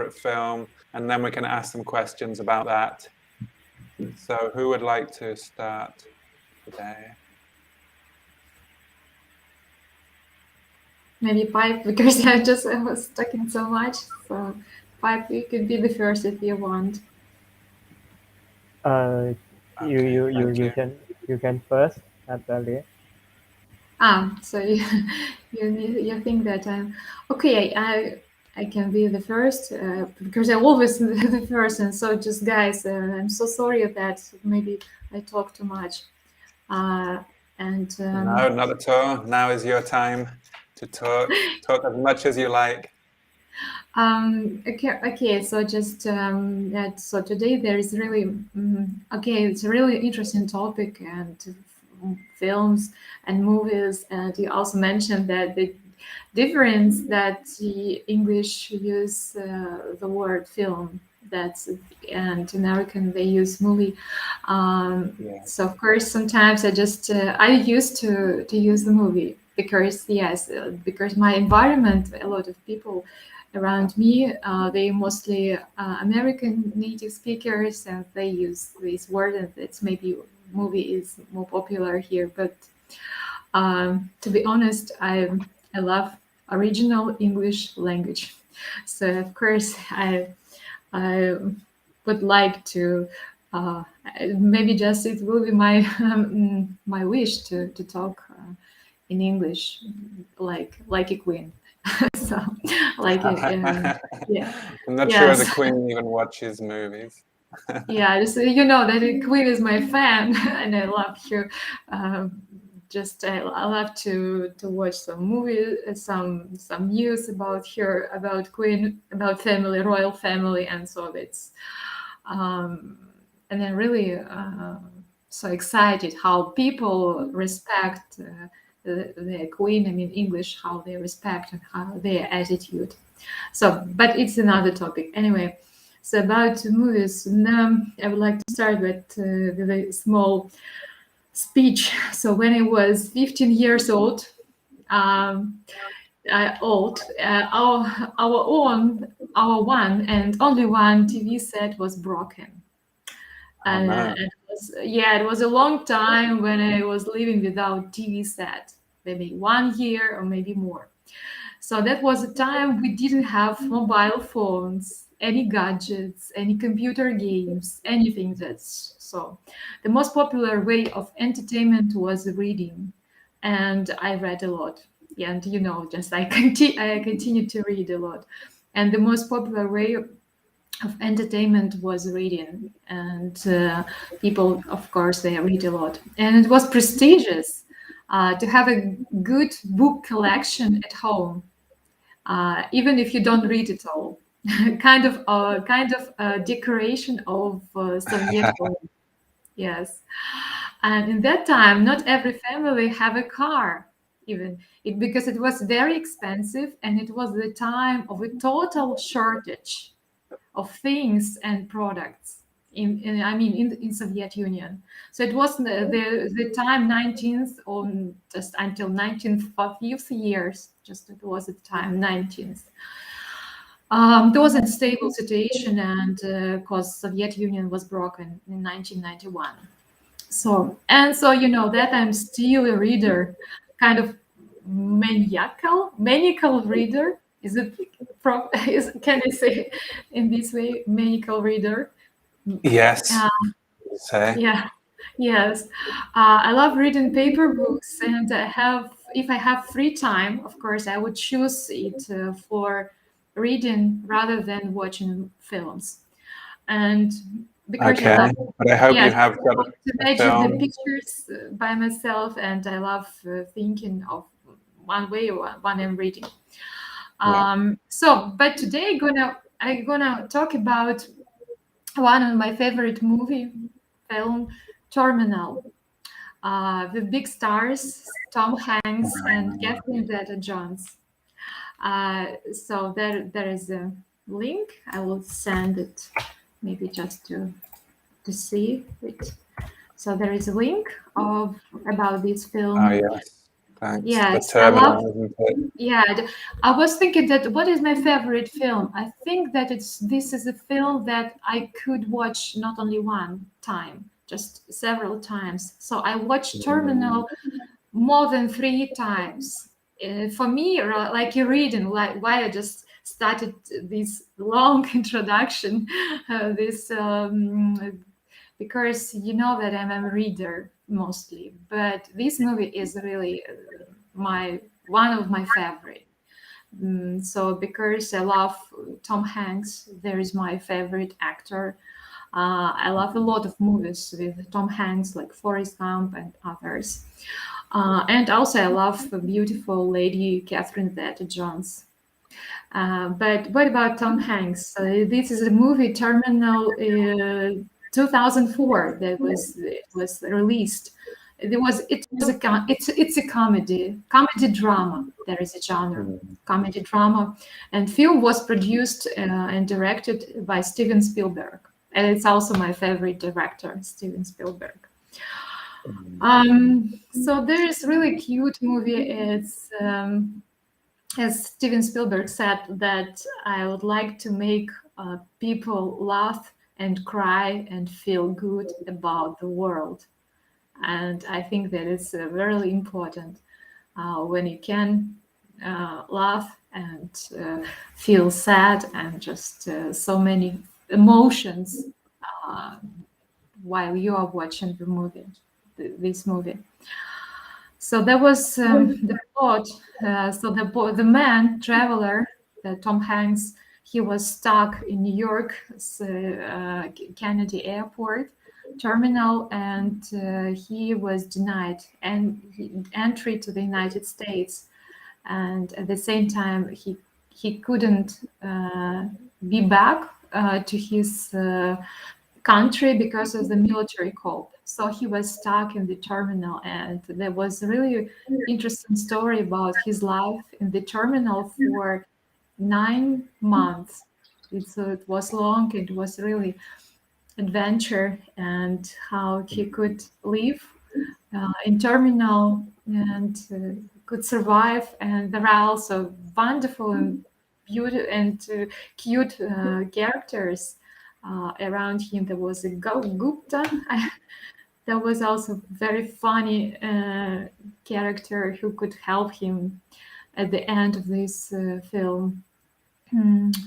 film, and then we can ask some questions about that. So who would like to start today? Maybe Pipe, because I was talking so much. So Pipe, you could be the first if you want. You Okay, you you thank you you. can you can first, Natalia. So you think that I'm okay? I can be the first because I always the first, and so just guys, I'm so sorry that maybe I talk too much. And No, not at all. Now is your time to talk. Talk as much as you like. okay. So just so today there is really okay. It's a really interesting topic and films and movies. And you also mentioned that the difference that the English use the word film. That's and American they use movie. Yeah. So of course sometimes I used to use the movie because yes because my environment a lot of people around me they mostly American native speakers and they use this word and it's maybe movie is more popular here but to be honest I love original English language so of course I would like to uh, maybe just it will be my my wish to talk in English like a queen so like yeah I'm not sure the yes Queen even watches movies. yeah just you know that the queen is my fan and I love her just I love to watch some movies some news about her about queen about family royal family and so it's um and I'm really so excited how people respect the queen I mean English how they respect and how their attitude so but it's another topic anyway so about movies now I would like to start with a small speech so when I was 15 years old um, our one and only one TV set was broken Oh no. it was yeah it was a long time when I was living without TV set maybe 1 year or maybe more so that was a time we didn't have mobile phones any gadgets any computer games anything that's so the most popular way of entertainment was reading and I read a lot yeah, and you know just I continue to read a lot and the most popular way of entertainment was reading and people of course they read a lot and it was prestigious to have a good book collection at home even if you don't read it all kind of decoration of Soviet home yes and in that time not every family have a car even it because it was very expensive and it was the time of a total shortage of things and products in Soviet Union. So it was the time 19th on just until 1950 years. Just it was the time 19th. There was a stable situation, and because Soviet Union was broken in 1991. So you know that I'm still a reader, kind of maniacal reader. Is it is can I say in this way maniacal reader? Yes. Uh, Say. yeah, yes. I love reading paper books, and if I have free time, of course, I would choose it for reading rather than watching films. And because I Okay. love, But I hope you yes, have got to a imagine the film. pictures by myself, and I love thinking of one way or one I'm reading. Yeah. But today I'm gonna talk about one of my favorite movie film, Terminal, with big stars Tom Hanks and Catherine Zeta-Jones. So there is a link. I will send it maybe just to see it. So there is a link of about this Oh film. yes. Thanks. The Yes, I love. terminal, isn't it? Yeah, I was thinking that what is my favorite film? I think that this is a film that I could watch not only one time, just several times. So I watched Terminal more than 3 times. For me, like you're reading, like why I just started this long introduction, this because you know that I'm a reader mostly, but this movie is really my one of my favorite. So because I love Tom Hanks, there is my favorite actor. I love a lot of movies with Tom Hanks, like Forrest Gump and others. And also, I love the beautiful lady Catherine Zeta-Jones. But what about Tom Hanks? This is a movie, Terminal 2004, that was released. It's a comedy drama. There is a genre, comedy drama, and film was produced and directed by Steven Spielberg, and it's also my favorite director, Steven Spielberg. So there is really cute movie. It's as Steven Spielberg said, that I would like to make people laugh and cry and feel good about the world. And I think that it's very important when you can laugh and feel sad and just so many emotions while you are watching the movie, this movie. So that was the plot. So the man traveler, Tom Hanks, he was stuck in New York Kennedy Airport terminal, and he was denied entry to the United States. And at the same time, he couldn't be back to his country because of the military coup. So he was stuck in the terminal, and there was a really interesting story about his life in the terminal for 9 months. It was long. It was really adventure, and how he could live in terminal and could survive. And there are also wonderful and beautiful and cute characters around him. There was a Gupta. That was also very funny character who could help him at the end of this film.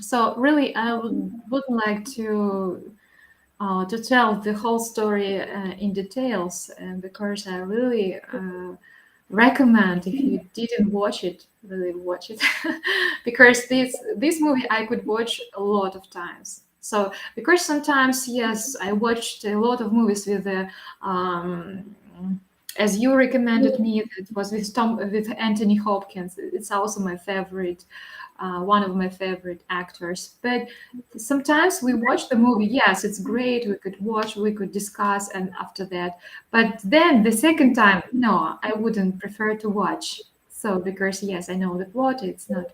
So really, I would like to tell the whole story in details, and because I really recommend, if you didn't watch it, really watch it, because this movie I could watch a lot of times. So because sometimes, yes, I watched a lot of movies with the as you recommended me, it was with Anthony Hopkins. It's also my favorite, one of my favorite actors. But sometimes we watch the movie. Yes, it's great. We could watch, we could discuss, and after that. But then the second time, no, I wouldn't prefer to watch. So because yes, I know the plot. It's not.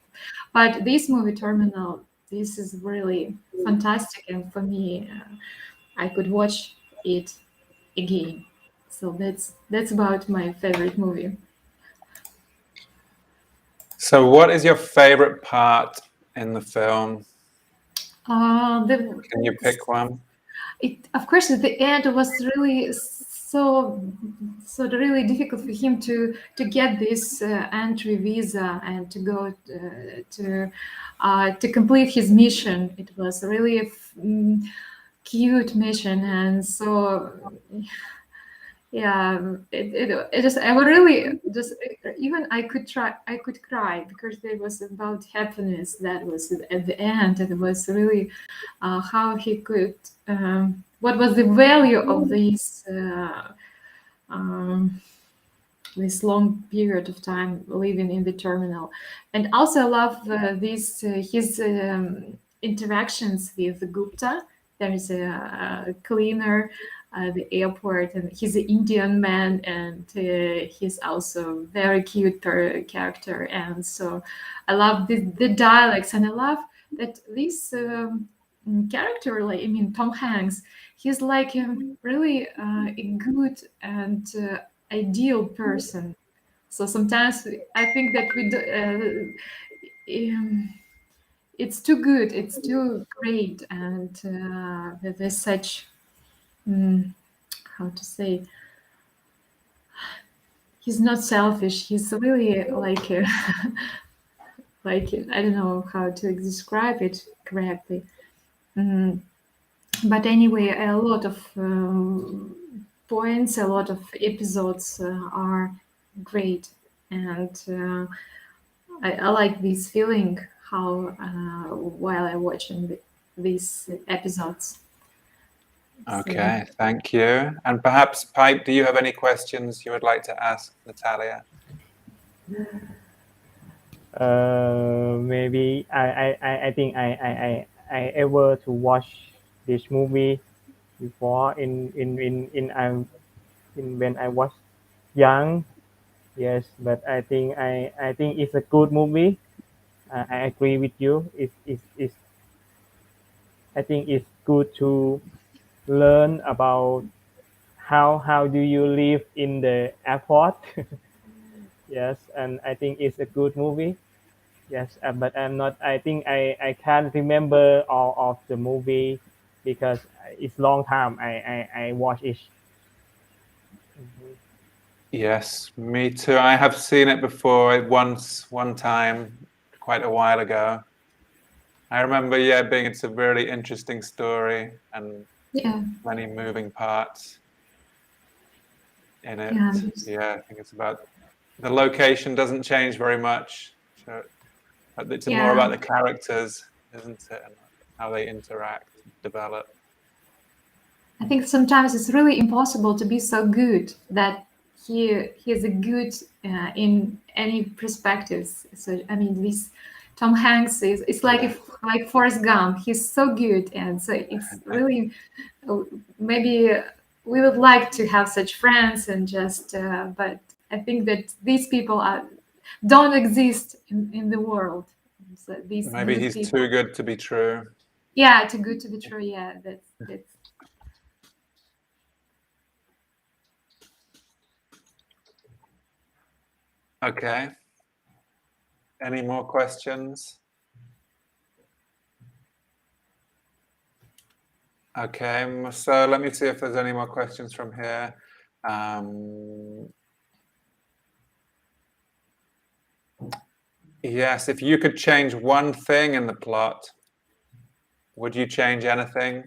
But this movie, Terminal, this is really fantastic, and for me, I could watch it again. So that's about my favorite movie. So, what is your favorite part in the film? Can you pick one? Of course, at the end, it was really really difficult for him to get this entry visa and to go to complete his mission. It was really a cute mission, and so yeah, it just I would really just even I could cry because it was about happiness that was at the end, and it was really how he could what was the value of this long period of time living in the terminal. And also I love this his interactions with Gupta. There is a cleaner the airport, and he's an Indian man, and he's also very cute character. And so I love the dialects, and I love that this character, like I mean Tom Hanks, he's like a really a good and ideal person. So sometimes I think that it's too good, it's too great, and there's such how to say, he's not selfish. He's really like like I don't know how to describe it correctly. Mm, but anyway, a lot of points, a lot of episodes are great, and I like this feeling how while I watching these episodes. So, Okay, thank you. And perhaps, Pipe, do you have any questions you would like to ask Natalia? Maybe I think I ever to watch this movie before in when I was young. Yes, but I think it's a good movie. I agree with you. It's I think it's good to learn about how do you live in the airport. Yes, and I think it's a good movie. Yes, but I'm not. I think I can't remember all of the movie because it's long time I watch it. Mhm. Yes, me too. I have seen it before once, one time, quite a while ago. I remember, yeah, being it's a really interesting story and yeah, many moving parts in it. yeah, Yeah, I think it's about the location doesn't change very much. So it's more yeah. about the characters, isn't it, and how they interact, develop. I think sometimes it's really impossible to be so good that he is a good in any perspectives. So I mean, this Tom Hanks is it's like Yeah. if like Forrest Gump. He's so good, and so it's really maybe we would like to have such friends and just. But I think that these people don't exist in the world. So these Maybe good he's people. too good to be true. Yeah, too good to be true. Yeah, that's. Okay. Any more questions? Okay, so let me see if there's any more questions from here. Yes, if you could change one thing in the plot, would you change anything?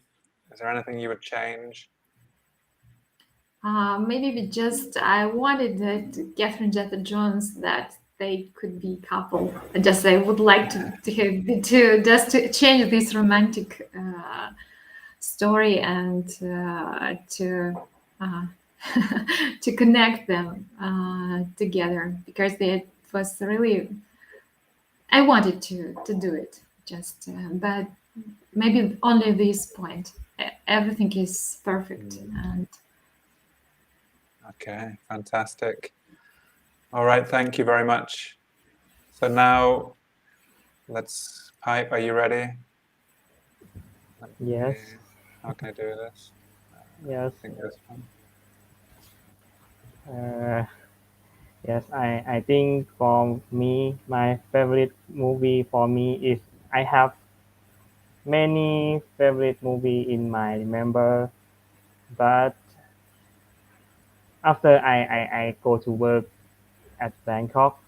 Is there anything you would change? Maybe we just I wanted that Catherine Zeta-Jones that they could be couple. Just I would like to just to change this romantic story and uh, to connect them together because it was really I wanted to do it just but maybe only this point. Everything is perfect and Okay, fantastic. All right, thank you very much. So now let's Pipe. Are you ready? Yes, How can I do this? yes, I think this one. uh, yes. I think for me, my favorite movie for me is I have many favorite movie in my remember, but after I go to work at Bangkok,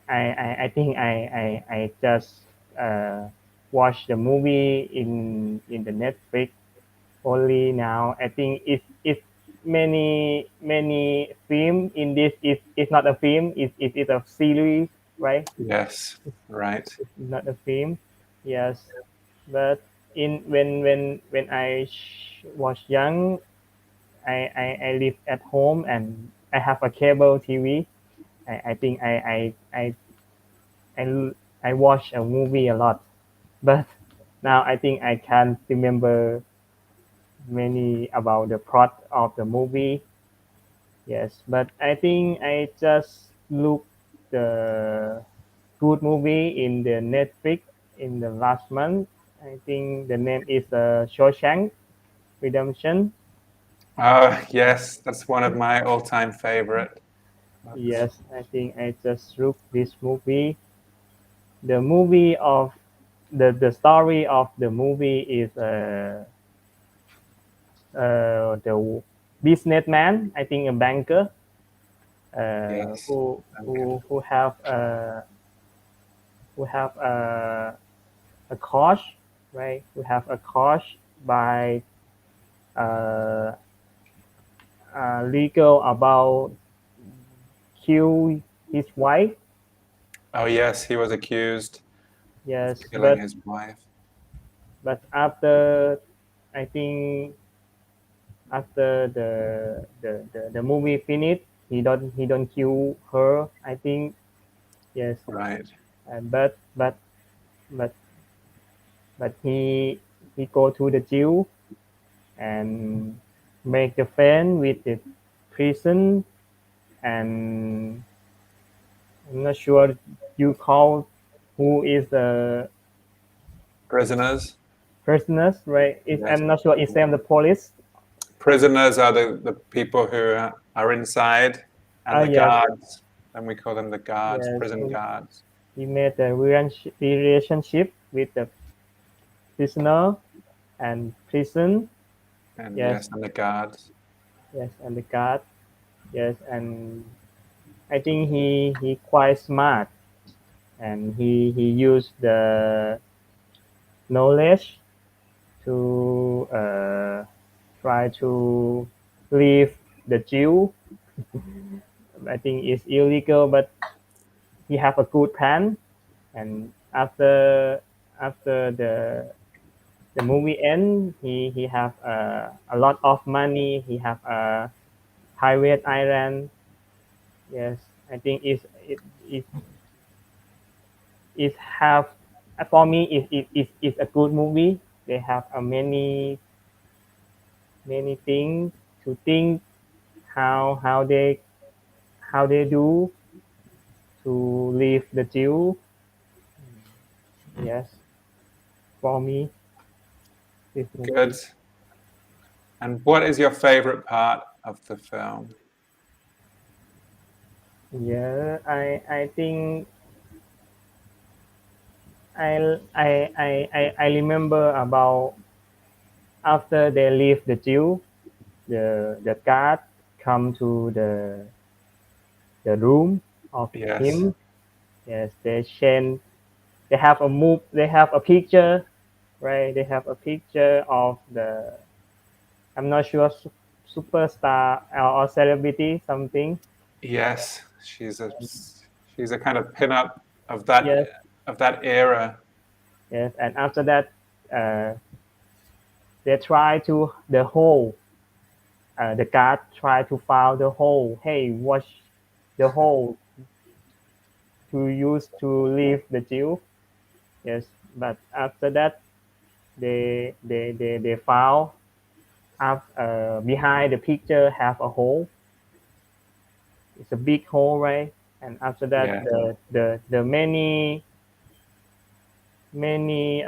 I think I just uh, watch the movie in the Netflix only now. I think it's many film in this. It's not a film. It's a series, right? Yes, right. It's not a film. Yes, but in when I was young, I live at home and I have a cable TV. I think I I watch a movie a lot, but now I think I can't remember many about the plot of the movie. Yes, but I think I just look the good movie in the Netflix in the last month. I think the name is Shawshank Redemption. Oh, yes, that's one of my all-time favorite. Yes, I think I just look this movie. The movie of the story of the movie is the businessman. I think a banker Yes. who Okay. who have a coach, right? Who have a coach by uh, legal about kill his wife. Oh yes, he was accused of Yes, killing his wife. but after I think after the movie finished, he don't kill her. I think yes, Right. and but but he go to the jail and make the friend with the prison, and I'm not sure you call who is the Prisoners. prisoners, right? Yes. I'm not sure it's them the police. Prisoners are the people who are inside, and the Yes, guards. Then we call them the guards, yes. prison guards. He made a relationship with the prisoner and prison. And Yes, yes, and the guards. yes, and the guard. Yes, and I think he quite smart, and he used the knowledge to try to leave the Jew. I think it's illegal, but he have a good plan. And after the movie end, he have a lot of money. He have a private island. Yes, I think it have for me it's a good movie. They have a many things to think how they do to leave the Jew. Yes, for me this Good. movie. And what is your favorite part of the film? Yeah, I think I remember about after they leave the Jew, the guard come to the room of Yes. him. Yes, they change. They have a move. They have a picture, right? They have a picture of the. I'm not sure superstar or celebrity something. Yes. She's a kind of pin-up of that Yes, of that era. yes. And after that, uh, they try to the hole. The guard try to find the hole. Hey, what's the hole to use to leave the Jew? Yes, but after that, they found behind the picture have a hole. It's a big hole, right? And after that, Yeah. the many many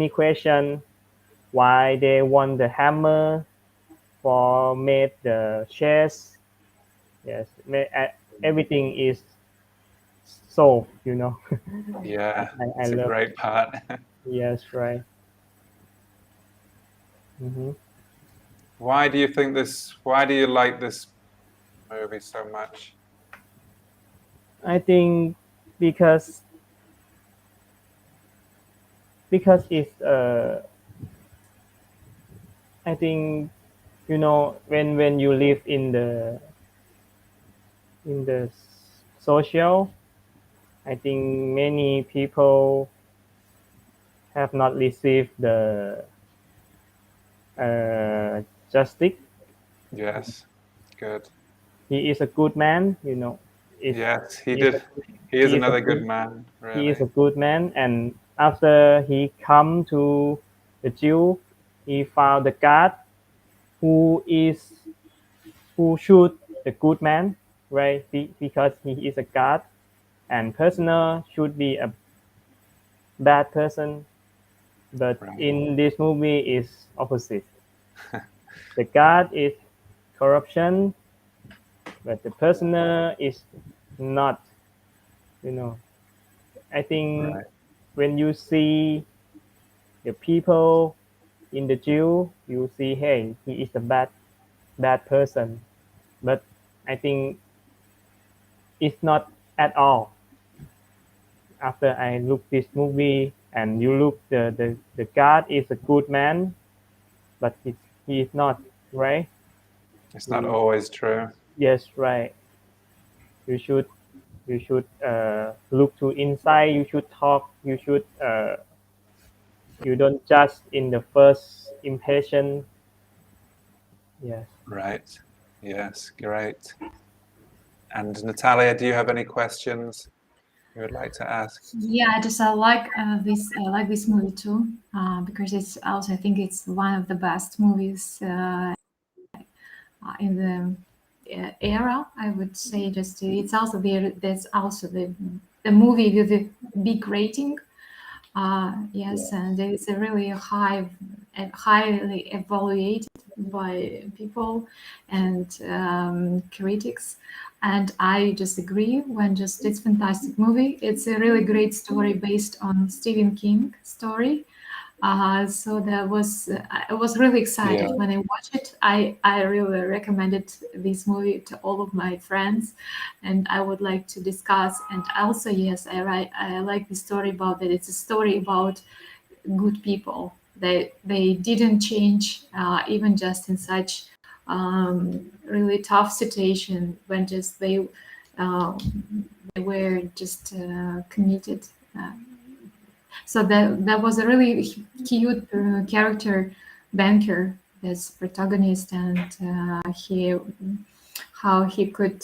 question why they want the hammer for made the chest. Yes, everything is solved. Yeah. I It's a love. great part. Yes, right. hmm Why do you like this movie so much? I think because it's I think when you live in the social, I think many people have not received the justice. Yes. Good. He is a good man, is Yes, he he is did. a He is he is a another good good man, he is really. a good man, and after he come to the Jew, he found the God who is who shoot the good man, right? Because he is a God, and personal should be a bad person. But Right. in this movie is opposite. The God is corruption, but the prisoner is not. You know, I think Right. when you see the people in the jail, you see, hey, he is a bad person. But I think it's not at all. After I look this movie and you look the guard is a good man, but he is not, right? It's not You, always true. yes, right. You should look to inside. You should talk. You don't judge in the first impression. Yes. Right. Yes, great. And Natalia, do you have any questions you would like to ask? Yeah, just I like this movie too, because it's also I think it's one of the best movies in the era. I would say just it's also there's also the movie with the big rating. Yes, and it's a really highly evaluated by people and critics. And I just agree when just it's fantastic movie. It's a really great story based on Stephen King story. So that was I was really excited Yeah. when I watched it. I really recommended this movie to all of my friends, and I would like to discuss. And also, yes, I like the story about that. It's a story about good people. They didn't change even just in such really tough situation when just uh, they were just committed. Uh, so that was a really cute character banker as protagonist, and he how he could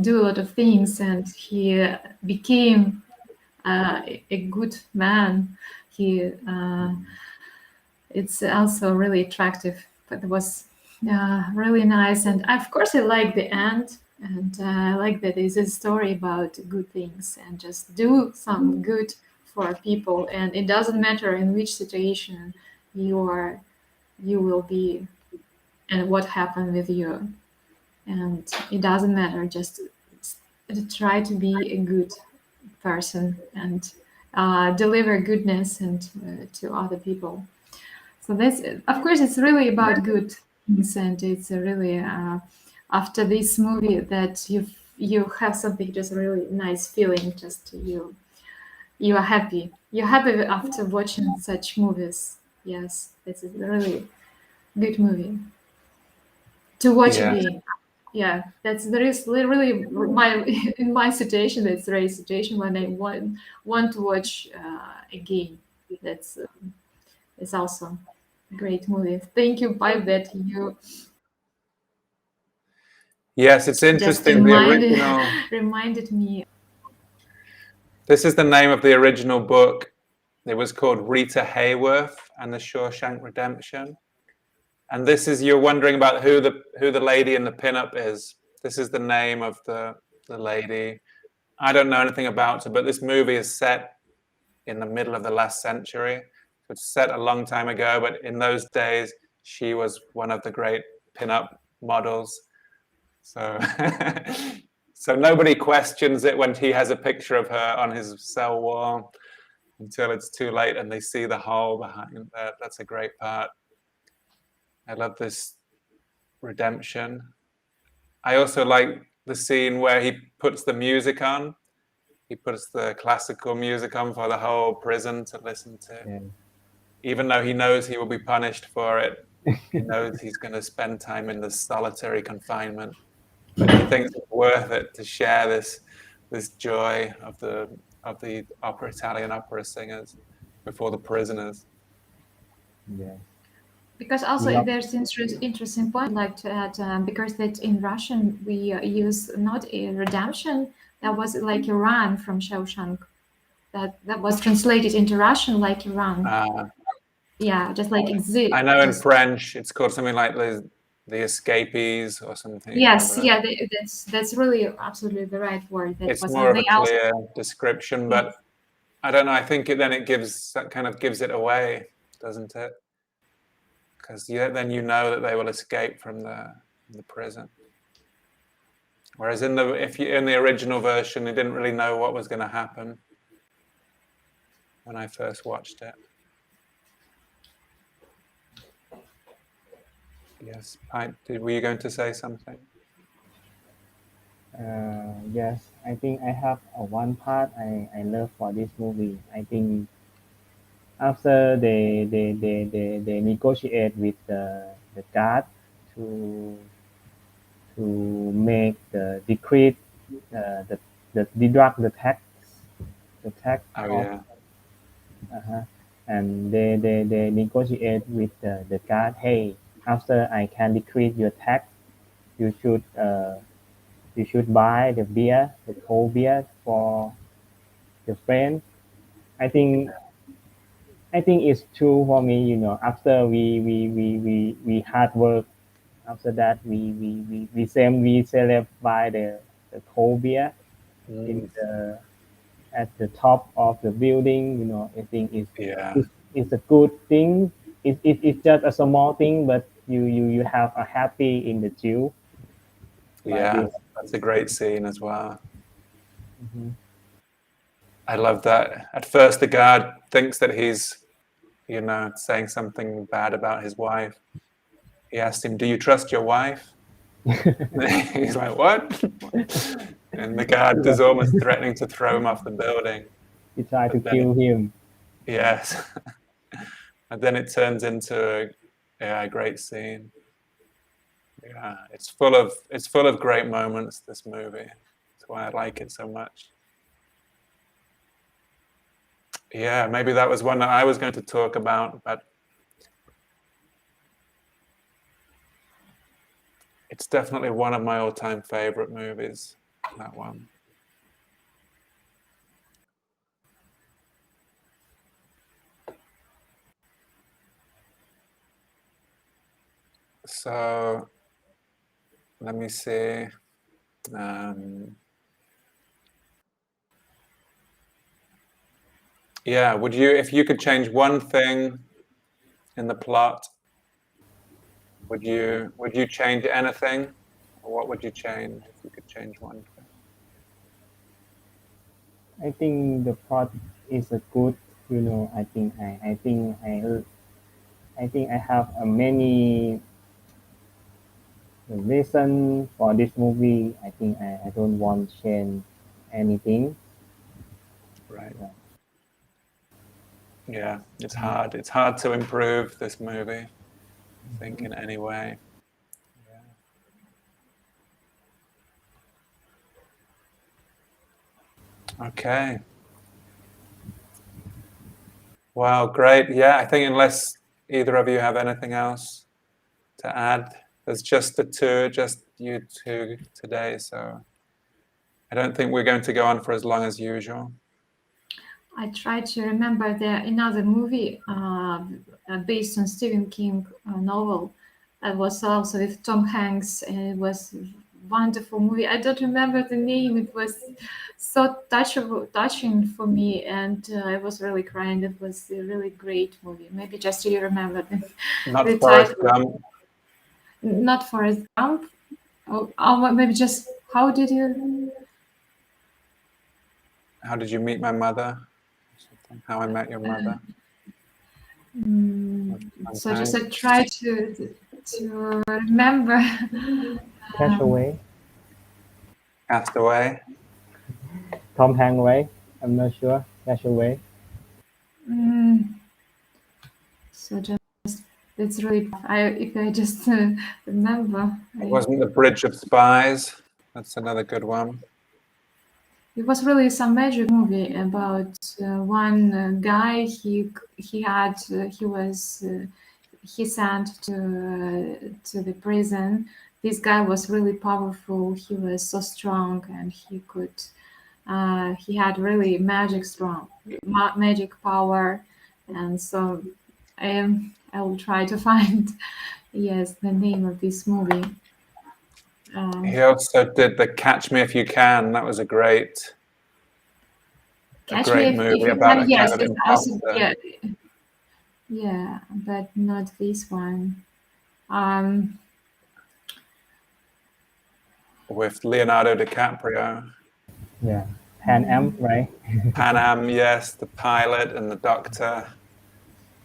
do a lot of things, and he became a good man. He it's also really attractive, but it was really nice. And of course, I like the end, and I like that it's a story about good things and just do some good for people. And it doesn't matter in which situation you are, you will be, and what happened with you. And it doesn't matter. Just try to be a good person and deliver goodness and to other people. So that's of course it's really about good things, and it's a really after this movie that you have something just really nice feeling. Just you are happy. You're happy after watching such movies. Yes, it's a really good movie to watch Yeah. again. Yeah, there is really my in my situation. That's the right situation when I want to watch again. That's it's also a great movie. Thank you, Pipe, that you Yes, it's just interesting. The original, reminded me. this is the name of the original book. It was called Rita Hayworth and the Shawshank Redemption. And this is, you're wondering about who the lady in the pinup is. This is the name of the lady. I don't know anything about her, but this movie is set in the middle of the last century. So it's set a long time ago, but in those days, she was one of the great pinup models. So, so nobody questions it when he has a picture of her on his cell wall until it's too late and they see the hole behind that. That's a great part. I love this redemption. I also like the scene where he puts the music on. He puts the classical music on for the whole prison to listen to. Yeah. Even though he knows he will be punished for it, he knows he's going to spend time in this solitary confinement. But he thinks it's worth it to share this joy of the Italian opera singers before the prisoners. Yeah. Because also Love. there's interesting point I'd like to add because that in Russian we use not a redemption, that was like a run from Shawshank, that was translated into Russian like a run. Yeah, just like exit. I know in Just French it's called something like the escapees or something. yes, yeah, that's really absolutely the right word. That It's was more of a they also clear description, yes. but I don't know. I think it gives that kind of gives it away, doesn't it? Because then you know that they will escape from the prison. Whereas in the original version, you didn't really know what was going to happen when I first watched it. Yes, were you going to say something? Yes, I think I have one part I love for this movie. I think after they negotiate with the guard to to make the decrease the drug the tax Oh of yeah, uh and they negotiate with the guard. Hey, after I can decrease your tax, you should you should buy the beer, the cold beer for the friend. I think I think it's true for me. You know, after we hard work. After that, we celebrate the cold beer in mm, the at the top of the building. You know, I think yeah, it's a good thing. It's just a small thing, but you have a happy in the Jew by yeah. this. That's a great scene as well. Mhm. I love that. At first, the guard thinks that he's, saying something bad about his wife. He asks him, "Do you trust your wife?" He's like, "What?" And the guard is almost threatening to throw him off the building. He tried to But then, kill him. yes, and then it turns into a great scene. Yeah, it's full of great moments. This movie. That's why I like it so much. Yeah, maybe that was one that I was going to talk about, but it's definitely one of my all-time favorite movies. That one. So let me see. Yeah, if you could change one thing in the plot, would you change anything? Or what would you change if you could change one thing? I think the plot is a good. You know, I think I have a many reason for this movie. I think I don't want to change anything. Right. Yeah. Yeah, it's hard. It's hard to improve this movie, I think, in any way. Okay. Wow, great. Yeah, I think unless either of you have anything else to add, there's just just you two today, so I don't think we're going to go on for as long as usual. I try to remember another movie based on Stephen King novel that was also with Tom Hanks, and it was a wonderful movie. I don't remember the name. It was so touching for me, and I was really crying. It was a really great movie. Maybe just you remember the Not Forrest title. Gump. Not Forrest Gump. Oh, maybe just how did you? How Did You Meet My Mother? Something. How I Met Your Mother. Mm, With Tom so just I Hanks. try to remember. Cash away, Castaway. Tom Hanks, right? I'm not sure. Cash away. Mm, so just it's really tough. If I just remember, It wasn't The Bridge of Spies. That's another good one. it was really some magic movie about one guy. He sent to the prison. This guy was really powerful. He was so strong, and he had really magic power, and so I will try to find yes the name of this movie. He also did the Catch Me If You Can. That was a great Catch Me if movie you about can. a kind Yes, of it's also imposter. yeah, but not this one. Um, with Leonardo DiCaprio. Yeah, Pan Am, right? Pan Am, yes, the pilot and the doctor.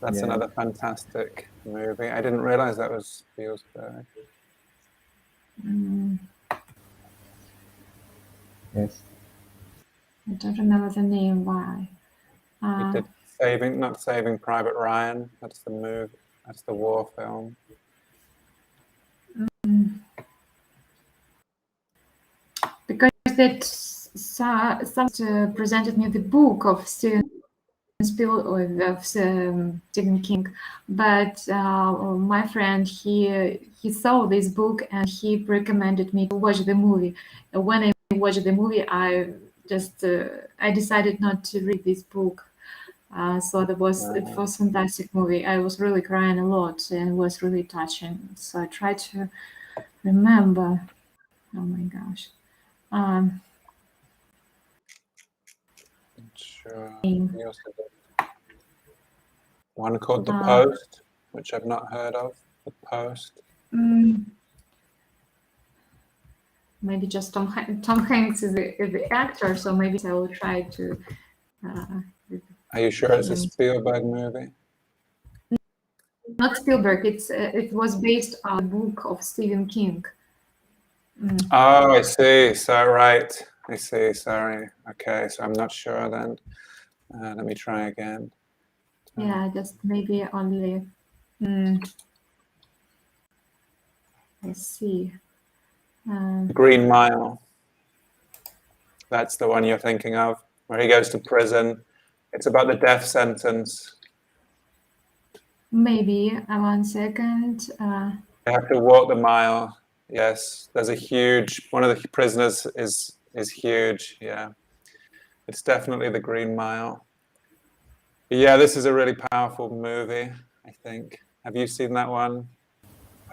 That's Yeah. another fantastic movie. I didn't realize that was Spielberg. Yes. I don't remember the name. Why? He did not Saving Private Ryan. That's the movie. That's the war film. Because that someone presented me the book of Stephen King, but my friend he saw this book and he recommended me to watch the movie. When I watched the movie, I decided not to read this book. So it was a fantastic movie. I was really crying a lot and it was really touching. So I tried to remember. Oh my gosh. Sure. Name. He also did one called The Post, which I've not heard of. The Post. Maybe just Tom Hanks is the actor, so maybe I will try to. Are you sure it's a Spielberg movie? Not Spielberg. It was based on a book of Stephen King. Oh, I see. So right. I see. Sorry. Okay. So I'm not sure then. Let me try again. Yeah, just maybe only. Let's see. Green Mile. That's the one you're thinking of, where he goes to prison. It's about the death sentence. Maybe 1 second. They have to walk the mile. Yes, there's a huge. One of the prisoners is huge. Yeah, it's definitely the Green Mile. But yeah, this is a really powerful movie. I think. Have you seen that one?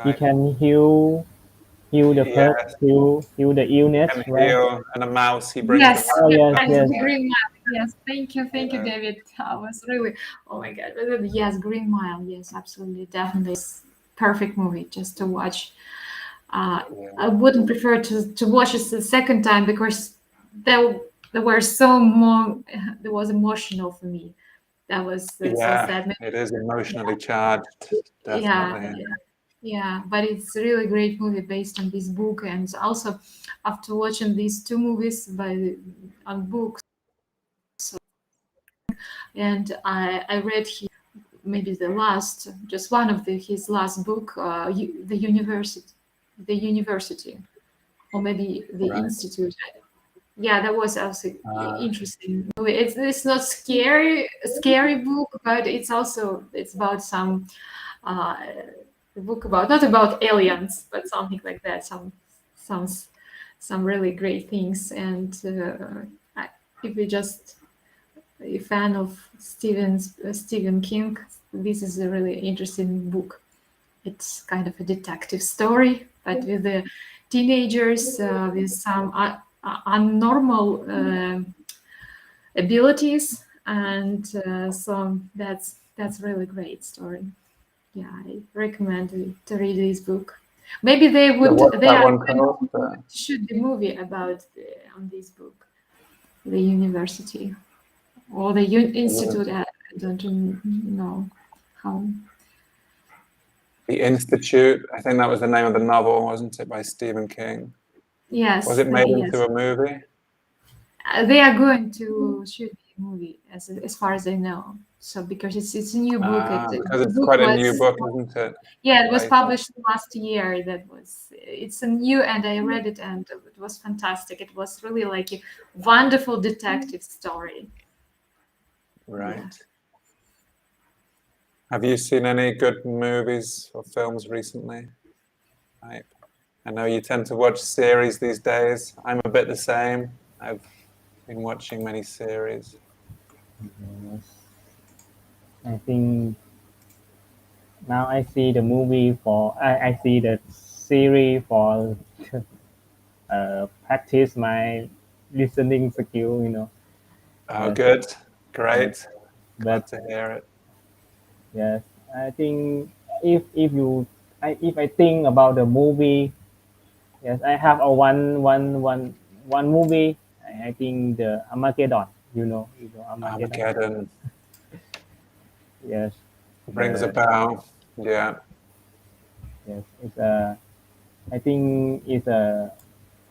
He can heal the Yes. heal the illness, And right? heal, and a mouse. He brings Yes, the mouse. yes. the Green Mile. Yes, thank you, David. I was really, oh my God. Yes, Green Mile. Yes, absolutely, definitely, it's perfect movie just to watch. I wouldn't prefer to watch it the second time because there were so more. It was emotional for me. That was so sad. It is emotionally charged. Definitely. Yeah, but it's a really great movie based on this book, and also after watching these two movies on books, and I read maybe just one of his last book, the university, or maybe the institute. Yeah, that was also interesting movie. It's not scary book, but it's about some book about not about aliens, but something like that. Some really great things. And if you're just a fan of Stephen King, this is a really interesting book. It's kind of a detective story, but with the teenagers with some abnormal abilities, and so that's really great story. Yeah, I recommend to read this book. Maybe they are going to shoot the movie about on this book, the university or the institute. I don't know how. The Institute. I think that was the name of the novel, wasn't it, by Stephen King? Yes. Was it made into a movie? They are going to shoot the movie, as far as I know. So because it's a new book, because it's quite a new book, isn't it? Yeah, it was published last year. It's a new, and I read it, and it was fantastic. It was really like a wonderful detective story. Right. Yeah. Have you seen any good movies or films recently? I know you tend to watch series these days. I'm a bit the same. I've been watching many series. Yes. I think now I see the movie I see the series for practice my listening skill. Oh, good. Great. Glad But to hear it. yes, I think if I think about the movie, Yes, I have a one movie. I think the Armageddon. You know Armageddon. Armageddon Yes, rings a the bell. Yeah, yes. It's a. I think it's a.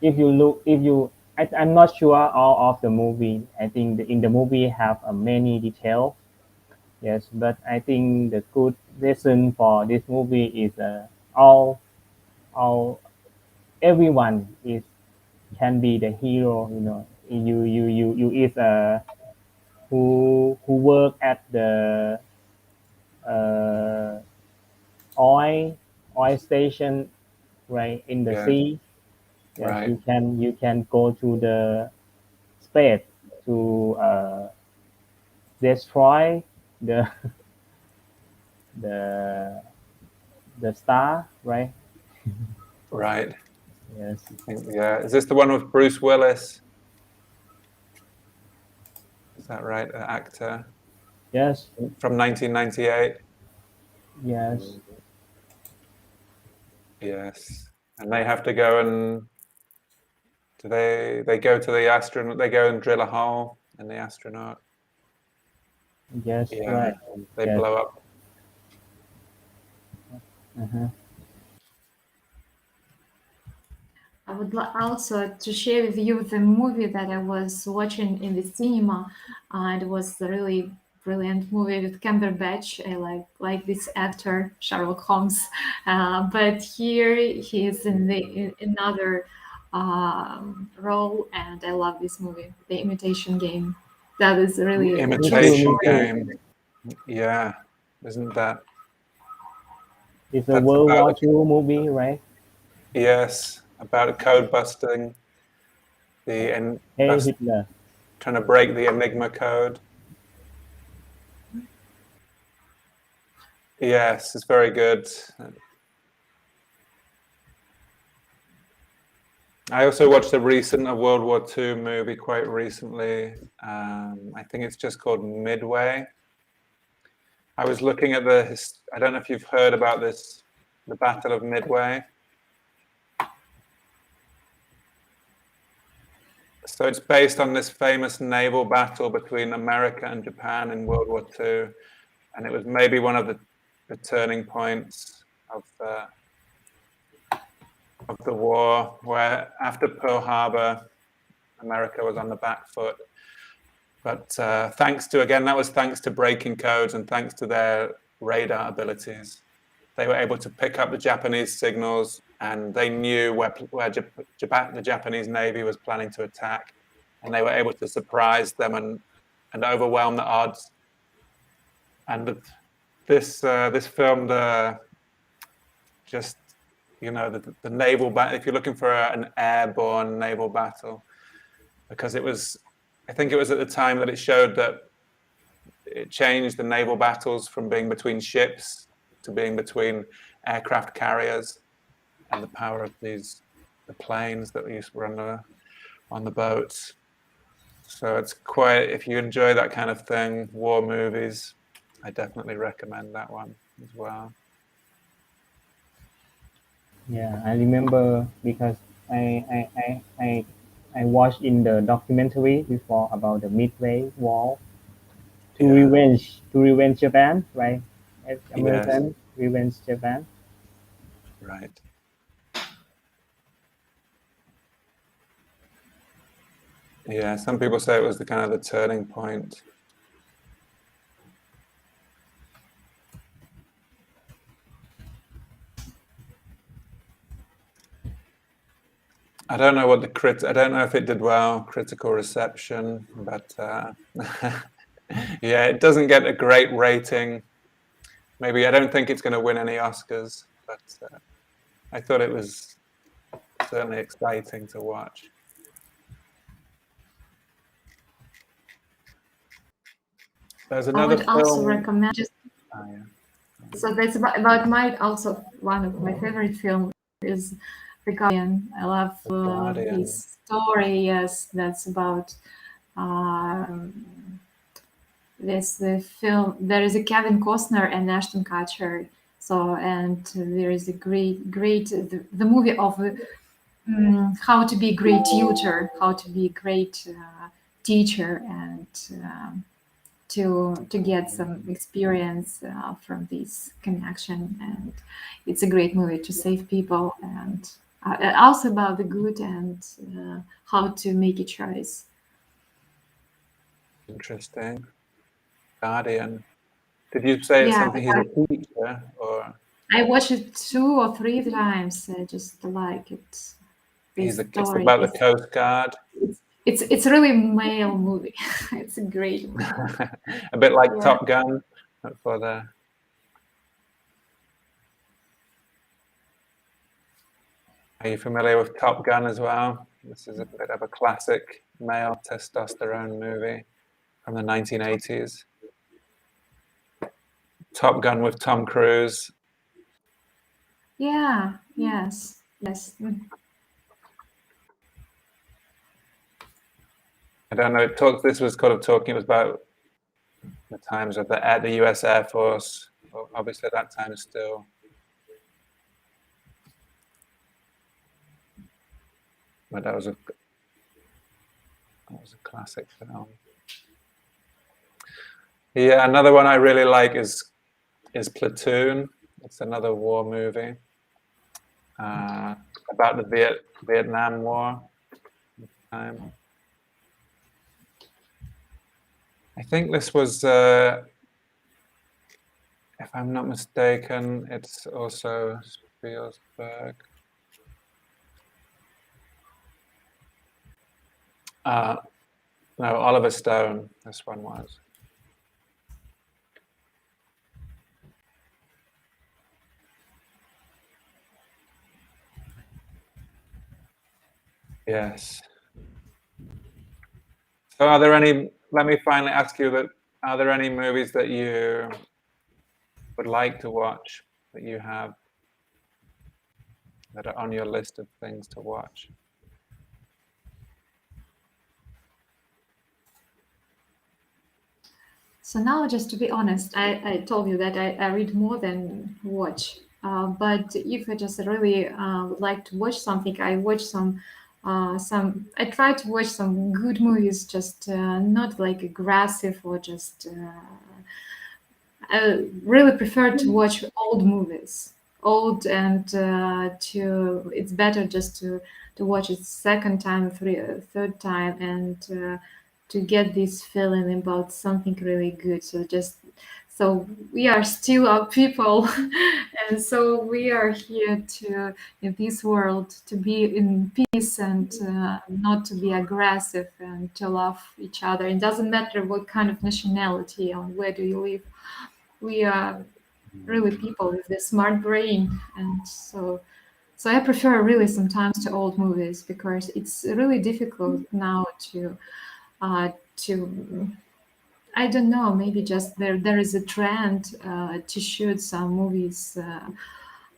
If you look, if you, I'm not sure all of the movie. I think in the movie have many details. Yes, but I think the good lesson for this movie is all everyone is can be the hero. You is who work at the uh, oil oil station, right, in the yeah, sea. Yes, right, you can go to the space to destroy the the the star, right? right. Yes, Yeah, is this the one with Bruce Willis? Is that right? An actor yes, from 1998. yes, Yes, and they have to go and do they go to the astronaut? They go and drill a hole in the astronaut. yes, Yeah, right. they Yes. blow up. Uh-huh. I would also to share with you the movie that I was watching in the cinema. It was a really brilliant movie with Cumberbatch. I like this actor Sherlock Holmes, but here he is in another role, and I love this movie, The Imitation Game. That is The really a Me true too, me Imitation story. too. Game. Yeah, isn't that? It's a That's World about War II movie, right? yes, about code busting the and Hey bust Hitler. trying to break the Enigma code. Yes, it's very good. I also watched a recent World War II movie quite recently. I think it's just called Midway. I was looking at I don't know if you've heard about this, the Battle of Midway. So it's based on this famous naval battle between America and Japan in World War II, and it was maybe one of the turning points of the war, where after Pearl Harbor, America was on the back foot. But that was thanks to breaking codes and thanks to their radar abilities. They were able to pick up the Japanese signals, and they knew where the Japanese Navy was planning to attack, and they were able to surprise them and overwhelm the odds. And this film, just the naval battle. If you're looking for an airborne naval battle, because I think it was at the time that it showed that it changed the naval battles from being between ships to being between aircraft carriers, and the power of the planes that were on the boats. So it's quite, if you enjoy that kind of thing, war movies, I definitely recommend that one as well. Yeah, I remember because I I, I, I I watched in the documentary before about the Midway War Yeah. to revenge Japan, right? Yes. American revenge Japan. Right. Yeah. Some people say it was the kind of the turning point. I don't know what I don't know if it did well, critical reception, but yeah, it doesn't get a great rating. Maybe I don't think it's going to win any Oscars, but I thought it was certainly exciting to watch. There's I another would also film. recommend just Oh, yeah. so that's about my also one of my favorite films is The Guardian. I love The Guardian. this story. Yes, that's about um, this the film. There is a Kevin Costner and Ashton Kutcher. So and there is a great the movie of how to be a great tutor, how to be a great teacher, and to get some experience from this connection. And it's a great movie to save people, and also about the good and how to make a choice. Interesting. Guardian. Did you say it's Yeah, something he's a teacher or I watched it 2 or 3 times. I just like it. This it's story about the is Coast Guard? it's really male movie. It's a great movie. A bit like Yeah. Top Gun for the. Are you familiar with Top Gun as well? This is a bit of a classic male testosterone movie from the 1980s. Top Gun with Tom Cruise. Yeah. Yes. Yes. I don't know. This was kind of talking. It was about the times of the U.S. Air Force. Well, obviously, at that time still. But that was a classic film. Yeah, another one I really like is Platoon. It's another war movie about the Vietnam War time. I think this was, if I'm not mistaken, it's also Spielberg. No, Oliver Stone. This one was. Yes. So, are there any? Let me finally ask you that. Are there any movies that you would like to watch that you have that are on your list of things to watch? So now, just to be honest, I told you that I read more than watch. But if I just really would like to watch something, I watch some. I try to watch some good movies, just not like aggressive or just. I really prefer to watch old movies, old, and to it's better just to watch it second time, third time, and to get this feeling about something really good. So we are still our people, and so we are here to in this world to be in peace and not to be aggressive and to love each other. It doesn't matter what kind of nationality or where do you live. We are really people with a smart brain, and so I prefer really sometimes to old movies because it's really difficult now to I don't know, maybe just there is a trend to shoot some movies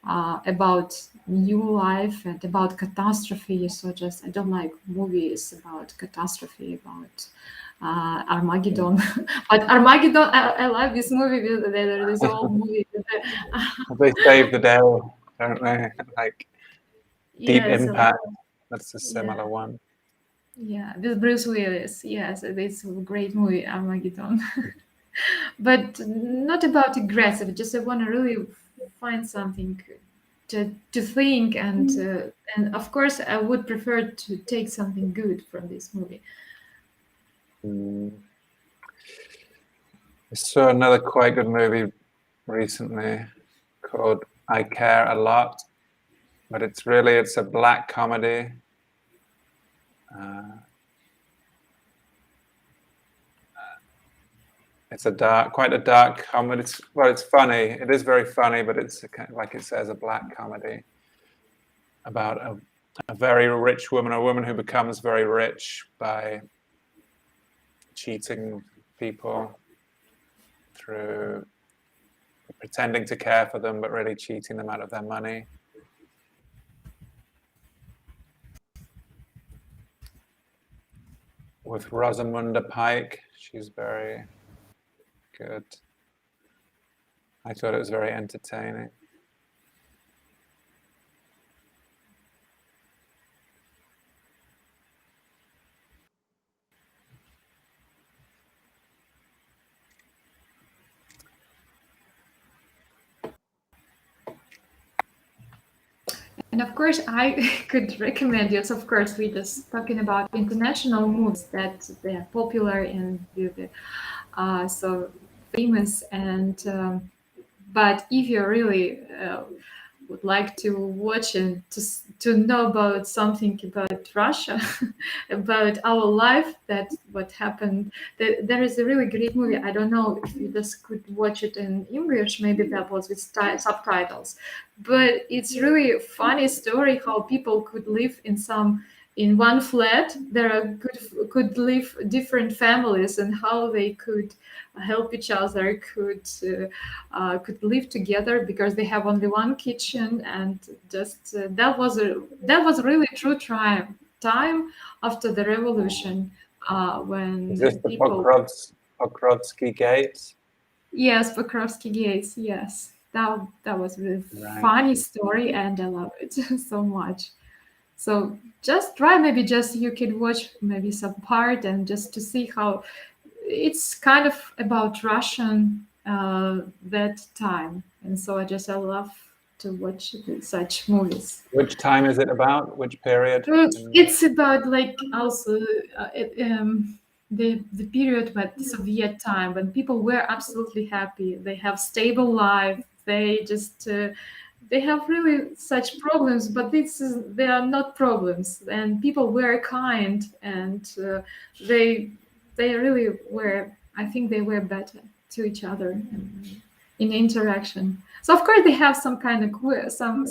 about new life and about catastrophe. So just I don't like movies about catastrophe, about Armageddon. But Armageddon, I love this movie. This old movie. They save the day, don't they? Like Deep Yes, I love, Impact. That's a similar yeah, one. yeah. With Bruce Willis. Yes, it's a great movie, Armageddon. But not about aggressive. Just I want to really find something to think, and of course I would prefer to take something good from this movie. Mm. I saw another quite good movie recently called I Care a Lot, but it's a black comedy. It's quite a dark comedy. It's funny. It is very funny, but it's like it says, a black comedy about a very rich woman, a woman who becomes very rich by cheating people through pretending to care for them, but really cheating them out of their money. With Rosamunda Pike, she's very good. I thought it was very entertaining. And of course, I could recommend you. So of course, we're just talking about international movies that they are popular and so famous. And but if you're really would like to watch and to know about something about Russia, about our life, that what happened. There is a really great movie. I don't know if you just could watch it in English. Maybe that was with subtitles, but it's really a funny story how people could live in one flat. There are could live different families and how they could help each other, could live together because they have only one kitchen. And just that was really true time after the revolution, Is when this the people. Pokrovsky Gates? Yes, Pokrovsky Gates. Yes, that was really Right. funny story, and I love it so much. So just try, maybe just you can watch maybe some part and just to see how it's kind of about Russian that time. And so I love to watch such movies. Which time is it about? Which period? It's about like also the period, but the Soviet time, when people were absolutely happy. They have stable life. They have really such problems, but they are not problems. And people were kind, and they really were. I think they were better to each other in interaction. So of course they have some kind of some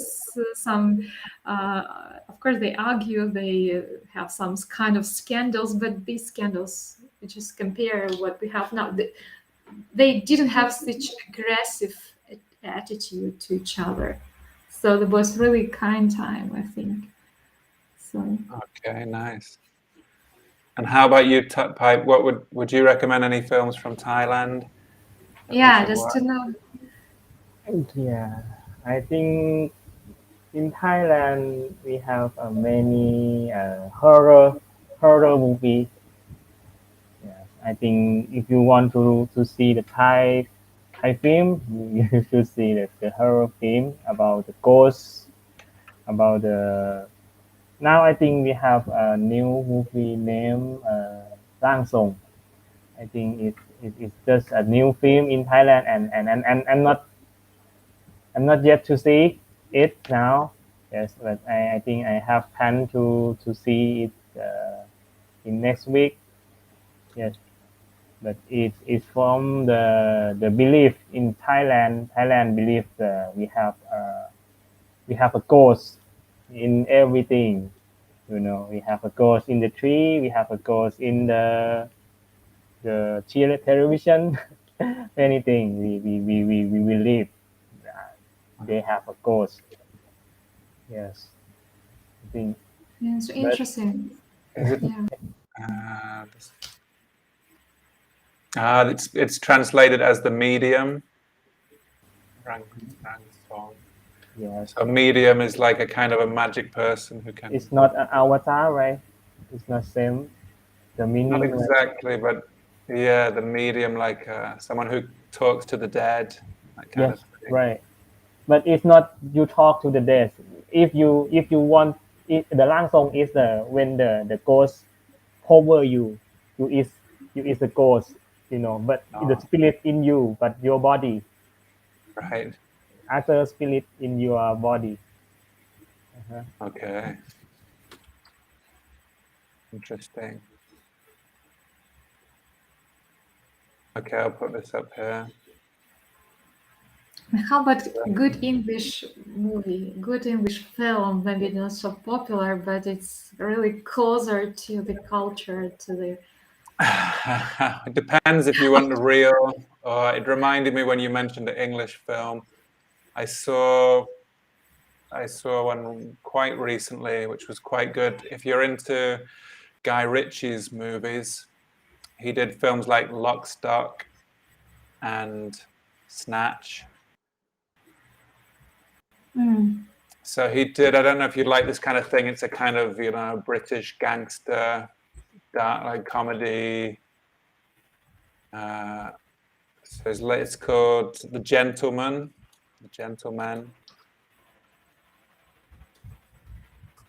of course they argue, they have some kind of scandals, but these scandals, just compare what we have now. They didn't have such aggressive attitude to each other, so it was really kind time, I think. So Okay, nice. And how about you, Pipe? What would you recommend any films from Thailand that we yeah, should just watch? to know. Yeah, I think in Thailand we have many horror movies. Yes, I think if you want to see the Thai film, you should see the horror film about the ghosts, about the. Now I think we have a new movie named Rang Song. I think it's just a new film in Thailand, and I'm not yet to see it now. Yes, but I think I have plan to see it in next week. Yes, but it's from the belief in Thailand. Thailand believe we have a ghost in everything. You know, we have a ghost in the tree. We have a ghost in the television. Anything we believe they have a ghost. Yes, I think. Yeah, so But interesting. Is it? Yeah. Uh, it's translated as the medium. Rang Song. yes, So medium is like a kind of a magic person who can. it's not an avatar, right? It's not same. The Not meaning, right? exactly, but yeah, the medium, like someone who talks to the dead, that kind Yes, of thing. right. But it's not you talk to the dead. If you want it, the lang song is the when the ghost hover you, you is you is the ghost, but the Oh, spirit in you, but your body, right. other spirit in your body. Uh-huh. Okay. Interesting. Okay, I'll put this up here. How about good English movie, good English film? Maybe not so popular, but it's really closer to the culture, to the. It depends if you want the real. It reminded me when you mentioned the English film. I saw I saw one quite recently, which was quite good. If you're into Guy Ritchie's movies, he did films like Lock, Stock, and Snatch. Mm. So he did. I don't know if you like this kind of thing. It's a kind of British gangster, dark like comedy. So it's called The Gentleman. The Gentleman.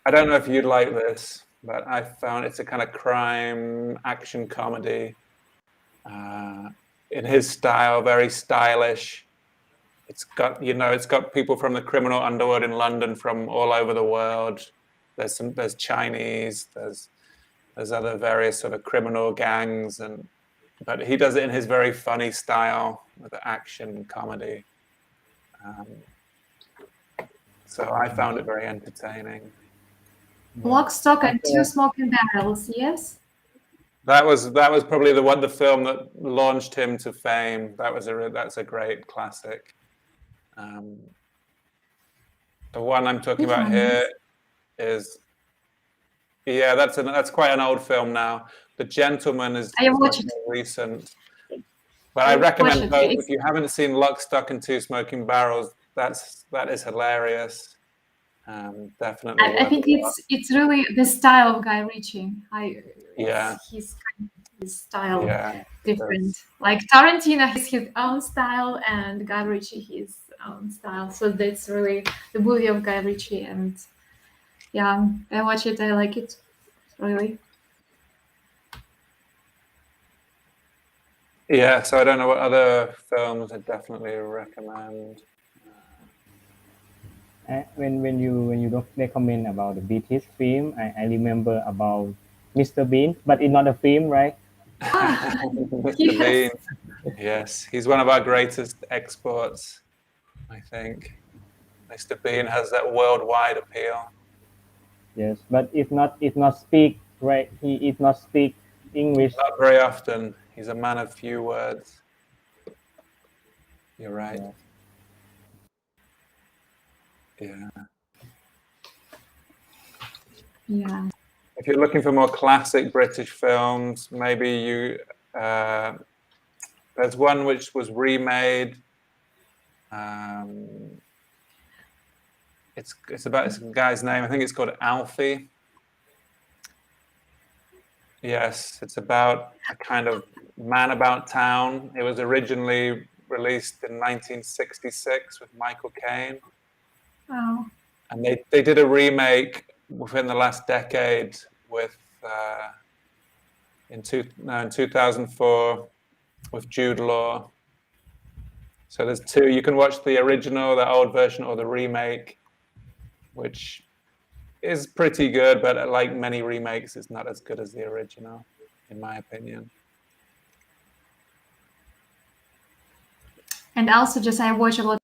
I don't know if you'd like this, but I found it's a kind of crime action comedy. In his style, very stylish. It's got it's got people from the criminal underworld in London from all over the world. There's Chinese, there's other various sort of criminal gangs, but he does it in his very funny style with the action comedy. So I found it very entertaining. Lock, Stock, and Two Smoking Barrels. Yes. That was probably the film that launched him to fame. That's a great classic. The one I'm talking about here is that's quite an old film now. The Gentleman is much more recent. But I recommend both. If you haven't seen Lock, Stock, and Two Smoking Barrels, that is hilarious. Definitely. I think it's really the style of Guy Ritchie. His style different. Like Tarantino has his own style, and Guy Ritchie his own style. So that's really the beauty of Guy Ritchie. And yeah, I watch it. I like it really. Yeah, so I don't know what other films I'd definitely recommend. When you recommend about the British film, I remember about Mr. Bean, but it's not a film, right? Mr. Bean. Yes, he's one of our greatest exports, I think. Mr. Bean has that worldwide appeal. Yes, but it's not speak right. He is not speak English. Not very often. He's a man of few words. You're right. Yeah. Yeah. If you're looking for more classic British films, maybe there's one which was remade. It's about this guy's name. I think it's called Alfie. Yes, it's about a kind of man about town. It was originally released in 1966 with Michael Caine. Wow. And they did a remake within the last decade with in 2004 with Jude Law. So there's two. You can watch the original, the old version, or the remake, which is pretty good, but like many remakes, it's not as good as the original, in my opinion. And also, I watch a lot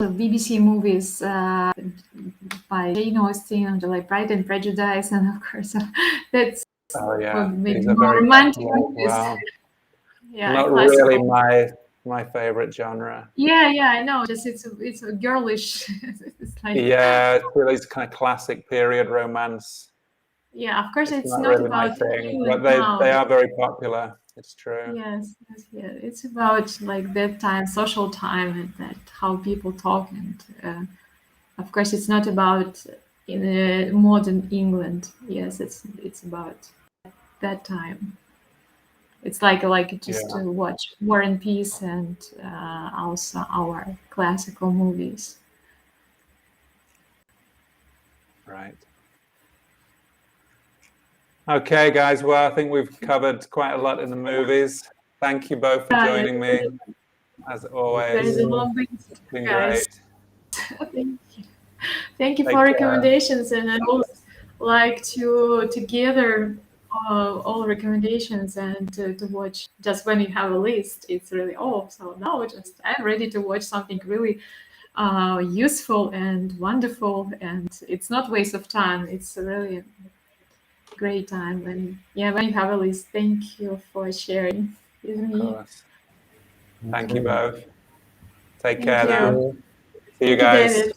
of BBC movies by Jane Austen, like Pride and Prejudice, and of course, that's maybe more romantic movies. Wow. Yeah, not classical. Really my favorite genre. Yeah, I know. Just it's a girlish. It's like, it's really kind of classic period romance. Yeah, of course, it's not really about my thing, but they are very popular. It's true. Yes, it's about like that time, social time, and that how people talk, and of course, it's not about in modern England. Yes, it's about that time. It's like just to watch War and Peace and also our classical movies. Right. Okay, guys. Well, I think we've covered quite a lot in the movies. Thank you both for joining me, as always. It's been great. Thank you for recommendations, and I would like to gather all recommendations and to watch. Just when you have a list, it's really so now I'm ready to watch something really useful and wonderful, and it's not waste of time. It's really a great time when you have a list. Thank you for sharing with me. Thank you both. Take care now. See you Thank you, guys. David.